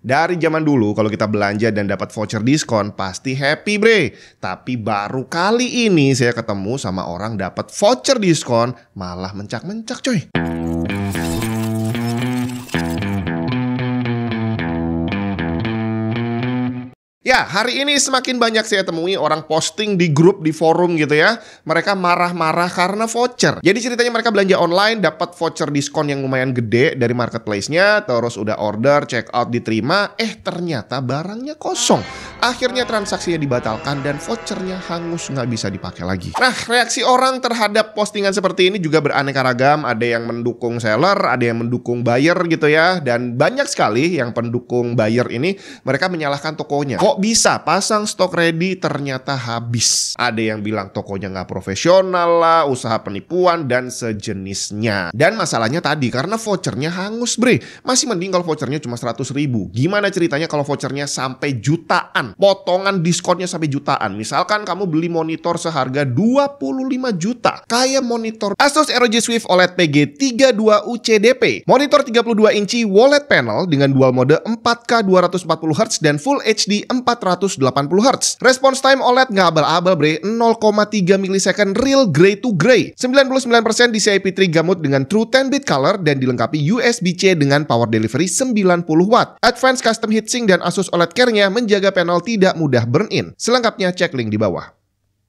Dari zaman dulu kalau kita belanja dan dapat voucher diskon pasti happy bre. Tapi baru kali ini saya ketemu sama orang dapat voucher diskon malah mencak-mencak coy. Ya, hari ini semakin banyak saya temui orang posting di grup, di forum gitu ya. Mereka marah-marah karena voucher. Jadi ceritanya mereka belanja online, dapat voucher diskon yang lumayan gede dari marketplace-nya. Terus udah order, check out, diterima. Ternyata barangnya kosong. Akhirnya transaksinya dibatalkan dan vouchernya hangus, nggak bisa dipakai lagi. Nah, reaksi orang terhadap postingan seperti ini juga beraneka ragam. Ada yang mendukung seller, ada yang mendukung buyer gitu ya. Dan banyak sekali yang pendukung buyer ini, mereka menyalahkan tokonya. Kok bisa pasang stok ready ternyata habis? Ada yang bilang tokonya nggak profesional lah, usaha penipuan dan sejenisnya. Dan masalahnya tadi karena vouchernya hangus bre. Masih mending kalau vouchernya cuma 100.000. Gimana ceritanya kalau vouchernya sampai jutaan? Potongan diskonnya sampai jutaan. Misalkan kamu beli monitor seharga 25 juta. Kayak monitor Asus ROG Swift OLED PG32 UCDP. Monitor 32 inci OLED panel dengan dual mode 4K 240Hz dan Full HD 480Hz. Response time OLED nggak abal-abal bre, 0,3 milisecond real gray to gray. 99% DCI-P3 gamut dengan True 10-bit color dan dilengkapi USB-C dengan power delivery 90 watt. Advanced custom heatsink dan Asus OLED Care-nya menjaga panel tidak mudah burn-in. Selengkapnya cek link di bawah.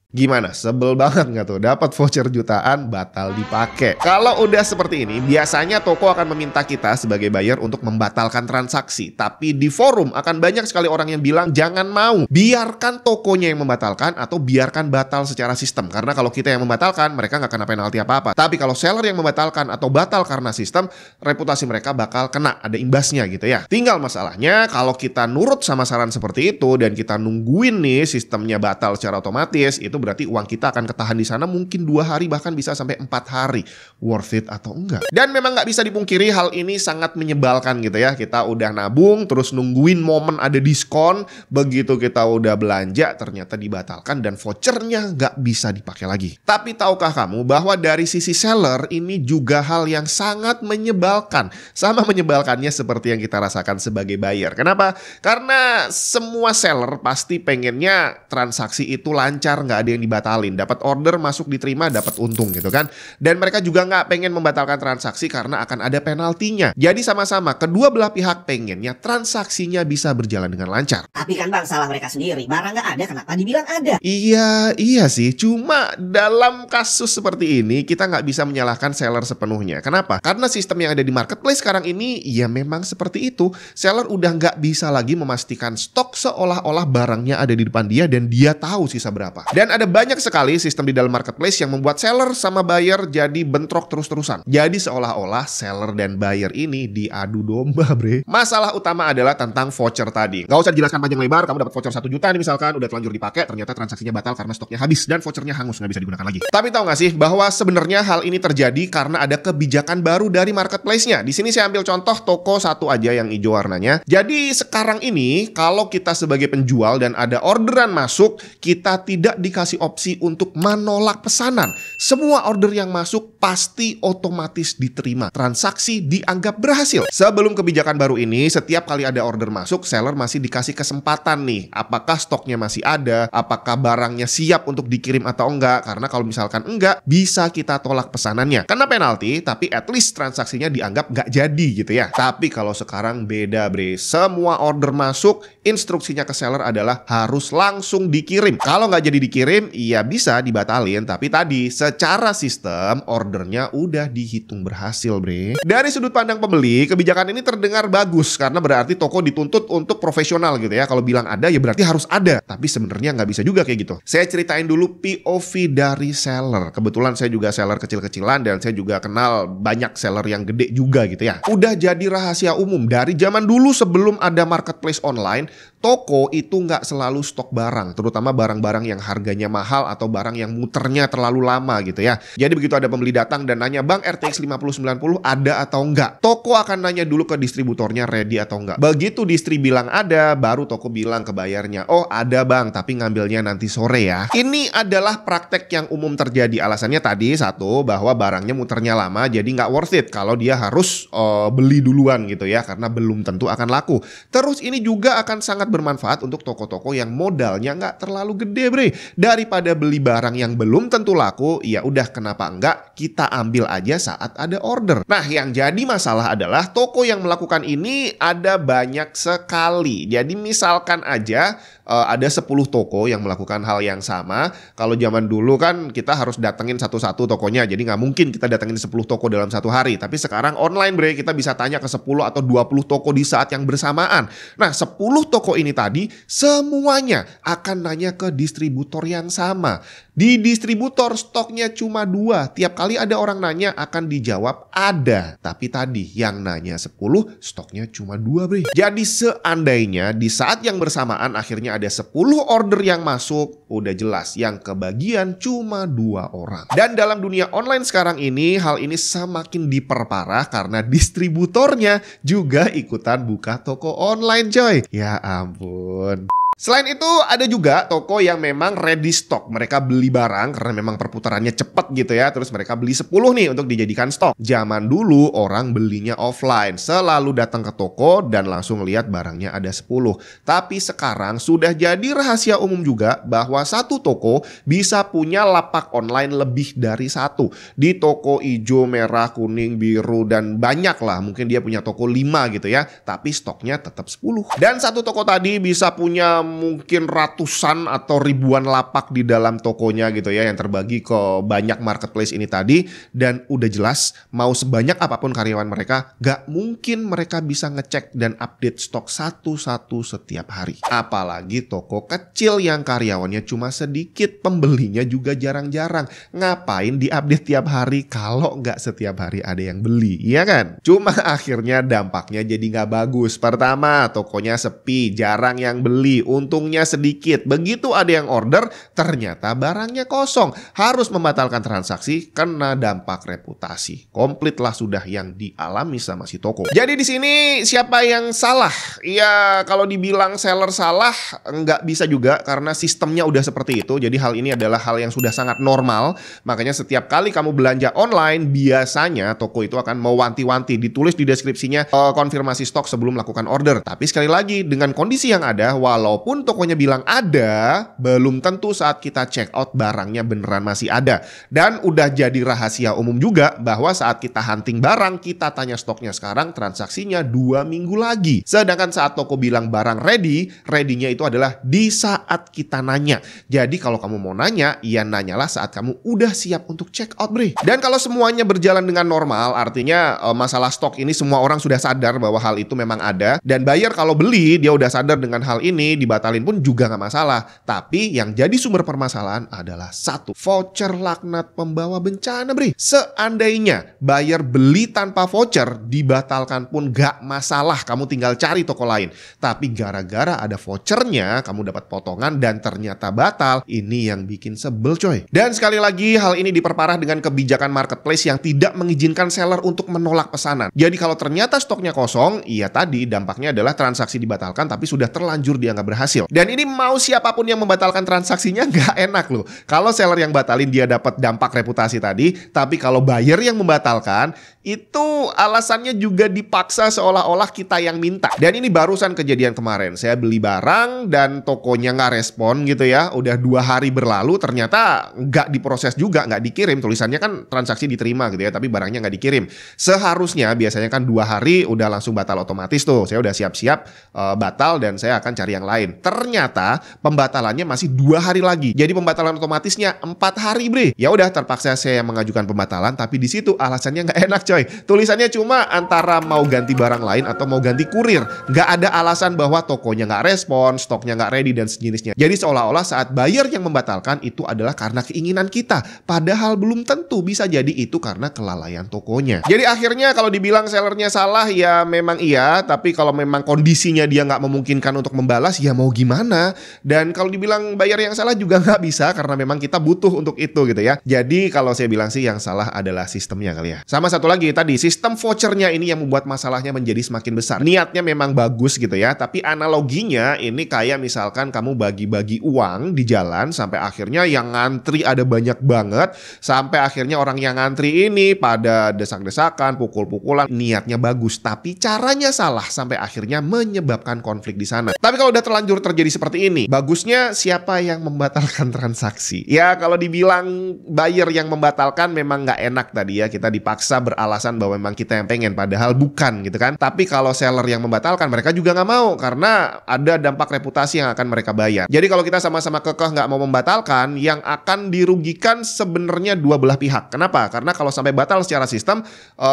Gimana? Sebel banget nggak tuh? Dapat voucher jutaan, batal dipakai. Kalau udah seperti ini, biasanya toko akan meminta kita sebagai buyer untuk membatalkan transaksi. Tapi di forum akan banyak sekali orang yang bilang jangan mau. Biarkan tokonya yang membatalkan atau biarkan batal secara sistem. Karena kalau kita yang membatalkan, mereka nggak kena penalti apa-apa. Tapi kalau seller yang membatalkan atau batal karena sistem, reputasi mereka bakal kena. Ada imbasnya gitu ya. Tinggal masalahnya kalau kita nurut sama saran seperti itu dan kita nungguin nih sistemnya batal secara otomatis, itu berarti uang kita akan ketahan di sana mungkin 2 hari bahkan bisa sampai 4 hari. Worth it atau enggak? Dan memang nggak bisa dipungkiri hal ini sangat menyebalkan gitu ya. Kita udah nabung terus nungguin momen ada diskon, begitu kita udah belanja ternyata dibatalkan dan vouchernya nggak bisa dipakai lagi. Tapi tahukah kamu bahwa dari sisi seller ini juga hal yang sangat menyebalkan. Sama menyebalkannya seperti yang kita rasakan sebagai buyer. Kenapa? Karena semua seller pasti pengennya transaksi itu lancar, nggak ada yang dibatalin, dapat order masuk diterima, dapat untung gitu kan. Dan mereka juga nggak pengen membatalkan transaksi karena akan ada penaltinya. Jadi sama-sama kedua belah pihak pengennya transaksinya bisa berjalan dengan lancar. Tapi kan bang, salah mereka sendiri, barang nggak ada kenapa dibilang ada? Iya sih, cuma dalam kasus seperti ini kita nggak bisa menyalahkan seller sepenuhnya. Kenapa? Karena sistem yang ada di marketplace sekarang ini ya memang seperti itu. Seller udah nggak bisa lagi memastikan stok seolah-olah barangnya ada di depan dia dan dia tahu sisa berapa. Dan ada banyak sekali sistem di dalam marketplace yang membuat seller sama buyer jadi bentrok terus-terusan. Jadi seolah-olah seller dan buyer ini diadu domba bre. Masalah utama adalah tentang voucher tadi. Gak usah dijelaskan panjang lebar, kamu dapat voucher 1 juta nih misalkan, udah telanjur dipakai, ternyata transaksinya batal karena stoknya habis dan vouchernya hangus, nggak bisa digunakan lagi. Tapi tahu nggak sih bahwa sebenarnya hal ini terjadi karena ada kebijakan baru dari marketplace-nya. Di sini saya ambil contoh toko satu aja yang hijau warnanya. Jadi sekarang ini kalau kita sebagai penjual dan ada orderan masuk, kita tidak dikasih opsi untuk menolak pesanan. Semua order yang masuk pasti otomatis diterima. Transaksi dianggap berhasil. Sebelum kebijakan baru ini, setiap kali ada order masuk, seller masih dikasih kesempatan nih. Apakah stoknya masih ada? Apakah barangnya siap untuk dikirim atau enggak? Karena kalau misalkan enggak, bisa kita tolak pesanannya. Kena penalti, tapi at least transaksinya dianggap nggak jadi gitu ya. Tapi kalau sekarang beda bre. Semua order masuk, instruksinya ke seller adalah harus langsung dikirim. Kalau nggak jadi dikirim, ya bisa dibatalin. Tapi tadi secara sistem ordernya udah dihitung berhasil bre. Dari sudut pandang pembeli, kebijakan ini terdengar bagus karena berarti toko dituntut untuk profesional gitu ya. Kalau bilang ada ya berarti harus ada. Tapi sebenarnya nggak bisa juga kayak gitu. Saya ceritain dulu POV dari seller. Kebetulan saya juga seller kecil-kecilan dan saya juga kenal banyak seller yang gede juga gitu ya. Udah jadi rahasia umum dari zaman dulu sebelum ada marketplace online, Toko itu nggak selalu stok barang, terutama barang-barang yang harganya mahal atau barang yang muternya terlalu lama gitu ya. Jadi begitu ada pembeli datang dan nanya, "Bang, RTX 5090 ada atau enggak?" Toko akan nanya dulu ke distributornya ready atau enggak. Begitu distri bilang ada, baru toko bilang ke bayarnya, "Oh ada bang, tapi ngambilnya nanti sore ya." Ini adalah praktek yang umum terjadi. Alasannya tadi satu, bahwa barangnya muternya lama jadi nggak worth it kalau dia harus beli duluan gitu ya, karena belum tentu akan laku. Terus ini juga akan sangat bermanfaat untuk toko-toko yang modalnya nggak terlalu gede bre. Daripada beli barang yang belum tentu laku, ya udah kenapa enggak kita ambil aja saat ada order. Nah yang jadi masalah adalah toko yang melakukan ini ada banyak sekali. Jadi misalkan aja ada 10 toko yang melakukan hal yang sama. Kalau zaman dulu kan kita harus datengin satu-satu tokonya, jadi nggak mungkin kita datengin 10 toko dalam satu hari. Tapi sekarang online bre, kita bisa tanya ke 10 atau 20 toko di saat yang bersamaan. Nah 10 toko ini tadi semuanya akan nanya ke distributor yang sama. Di distributor stoknya cuma 2. Tiap kali ada orang nanya akan dijawab ada. Tapi tadi yang nanya 10 stoknya cuma 2 bre. Jadi seandainya di saat yang bersamaan akhirnya ada 10 order yang masuk, udah jelas yang kebagian cuma 2 orang. Dan dalam dunia online sekarang ini hal ini semakin diperparah karena distributornya juga ikutan buka toko online coy. Ya ampun. Selain itu ada juga toko yang memang ready stock. Mereka beli barang karena memang perputarannya cepat gitu ya. Terus mereka beli 10 nih untuk dijadikan stok. Zaman dulu orang belinya offline. Selalu datang ke toko dan langsung lihat barangnya ada 10. Tapi sekarang sudah jadi rahasia umum juga bahwa satu toko bisa punya lapak online lebih dari satu. Di toko hijau, merah, kuning, biru dan banyak lah. Mungkin dia punya toko 5 gitu ya. Tapi stoknya tetap 10. Dan satu toko tadi bisa punya mungkin ratusan atau ribuan lapak di dalam tokonya gitu ya, yang terbagi ke banyak marketplace ini tadi. Dan udah jelas mau sebanyak apapun karyawan mereka, gak mungkin mereka bisa ngecek dan update stok satu-satu setiap hari. Apalagi toko kecil yang karyawannya cuma sedikit, pembelinya juga jarang-jarang. Ngapain diupdate tiap hari kalau gak setiap hari ada yang beli, iya kan? Cuma akhirnya dampaknya jadi gak bagus. Pertama, tokonya sepi, jarang yang beli, untungnya sedikit. Begitu ada yang order, ternyata barangnya kosong. Harus membatalkan transaksi kena dampak reputasi. Komplit lah sudah yang dialami sama si toko. Jadi di sini siapa yang salah? Ya kalau dibilang seller salah, nggak bisa juga karena sistemnya udah seperti itu. Jadi hal ini adalah hal yang sudah sangat normal. Makanya setiap kali kamu belanja online, biasanya toko itu akan mewanti-wanti. Ditulis di deskripsinya konfirmasi stok sebelum melakukan order. Tapi sekali lagi dengan kondisi yang ada, walaupun tokonya bilang ada, belum tentu saat kita check out barangnya beneran masih ada. Dan udah jadi rahasia umum juga bahwa saat kita hunting barang, kita tanya stoknya sekarang, transaksinya 2 minggu lagi. Sedangkan saat toko bilang barang ready-nya itu adalah di saat kita nanya. Jadi kalau kamu mau nanya, ya nanyalah saat kamu udah siap untuk check out bre. Dan kalau semuanya berjalan dengan normal, artinya masalah stok ini semua orang sudah sadar bahwa hal itu memang ada. Dan buyer kalau beli, dia udah sadar dengan hal ini, dibatalin pun juga nggak masalah. Tapi yang jadi sumber permasalahan adalah satu, voucher laknat pembawa bencana bre. Seandainya buyer beli tanpa voucher, dibatalkan pun nggak masalah, kamu tinggal cari toko lain. Tapi gara-gara ada vouchernya, kamu dapat potongan dan ternyata batal. Ini yang bikin sebel coy. Dan sekali lagi hal ini diperparah dengan kebijakan marketplace yang tidak mengizinkan seller untuk menolak pesanan. Jadi kalau ternyata stoknya kosong, iya tadi dampaknya adalah transaksi dibatalkan tapi sudah terlanjur dianggap berhasil. Dan ini mau siapapun yang membatalkan transaksinya nggak enak loh. Kalau seller yang batalin dia dapat dampak reputasi tadi, tapi kalau buyer yang membatalkan, itu alasannya juga dipaksa seolah-olah kita yang minta. Dan ini barusan kejadian kemarin. Saya beli barang dan tokonya nggak respon gitu ya. Udah 2 hari berlalu ternyata nggak diproses juga, nggak dikirim. Tulisannya kan transaksi diterima gitu ya, tapi barangnya nggak dikirim. Seharusnya biasanya kan 2 hari udah langsung batal otomatis tuh. Saya udah siap-siap batal dan saya akan cari yang lain. Ternyata pembatalannya masih 2 hari lagi. Jadi pembatalan otomatisnya 4 hari bre. Ya udah terpaksa saya mengajukan pembatalan, tapi di situ alasannya nggak enak coy. coy. Tulisannya cuma antara mau ganti barang lain atau mau ganti kurir. Nggak ada alasan bahwa tokonya nggak respon, stoknya nggak ready, dan sejenisnya. Jadi seolah-olah saat buyer yang membatalkan itu adalah karena keinginan kita. Padahal belum tentu, bisa jadi itu karena kelalaian tokonya. Jadi akhirnya kalau dibilang sellernya salah ya memang iya. Tapi kalau memang kondisinya dia nggak memungkinkan untuk membalas ya mau gimana. Dan kalau dibilang buyer yang salah juga nggak bisa karena memang kita butuh untuk itu gitu ya. Jadi kalau saya bilang sih yang salah adalah sistemnya kali ya. Sama satu lagi tadi, sistem vouchernya ini yang membuat masalahnya menjadi semakin besar. Niatnya memang bagus gitu ya, tapi analoginya ini kayak misalkan kamu bagi-bagi uang di jalan sampai akhirnya yang ngantri ada banyak banget, sampai akhirnya orang yang ngantri ini pada desak-desakan, pukul-pukulan. Niatnya bagus, tapi caranya salah sampai akhirnya menyebabkan konflik di sana. Tapi kalau udah terlanjur terjadi seperti ini, bagusnya siapa yang membatalkan transaksi? Ya kalau dibilang buyer yang membatalkan memang nggak enak tadi ya, kita dipaksa beralasan bahwa memang kita yang pengen, padahal bukan gitu kan. Tapi kalau seller yang membatalkan, mereka juga nggak mau karena ada dampak reputasi yang akan mereka bayar. Jadi kalau kita sama-sama kekeh nggak mau membatalkan, yang akan dirugikan sebenarnya dua belah pihak. Kenapa? Karena kalau sampai batal secara sistem,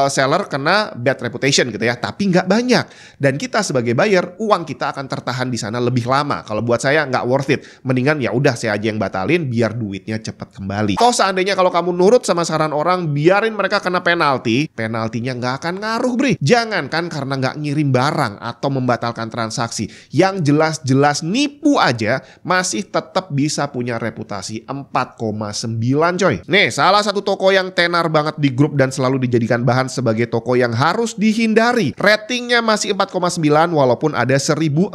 seller kena bad reputation gitu ya, tapi nggak banyak. Dan kita sebagai buyer, uang kita akan tertahan di sana lebih lama. Kalau buat saya nggak worth it. Mendingan ya udah saya aja yang batalin biar duitnya cepat kembali. Toh seandainya kalau kamu nurut sama saran orang, biarin mereka kena penalti, penaltinya nggak akan ngaruh, Bre. Jangankan karena nggak ngirim barang atau membatalkan transaksi, yang jelas-jelas nipu aja masih tetap bisa punya reputasi 4,9 coy. Nih, salah satu toko yang tenar banget di grup dan selalu dijadikan bahan sebagai toko yang harus dihindari. Ratingnya masih 4,9 walaupun ada 1.400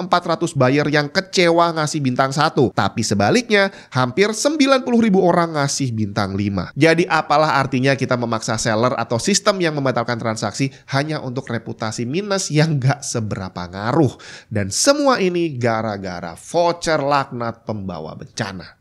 buyer yang kecewa ngasih bintang 1. Tapi sebaliknya, hampir 90.000 orang ngasih bintang 5. Jadi apalah artinya kita memaksa seller atau sistem yang membatalkan transaksi hanya untuk reputasi minus yang gak seberapa ngaruh. Dan semua ini gara-gara voucher laknat pembawa bencana.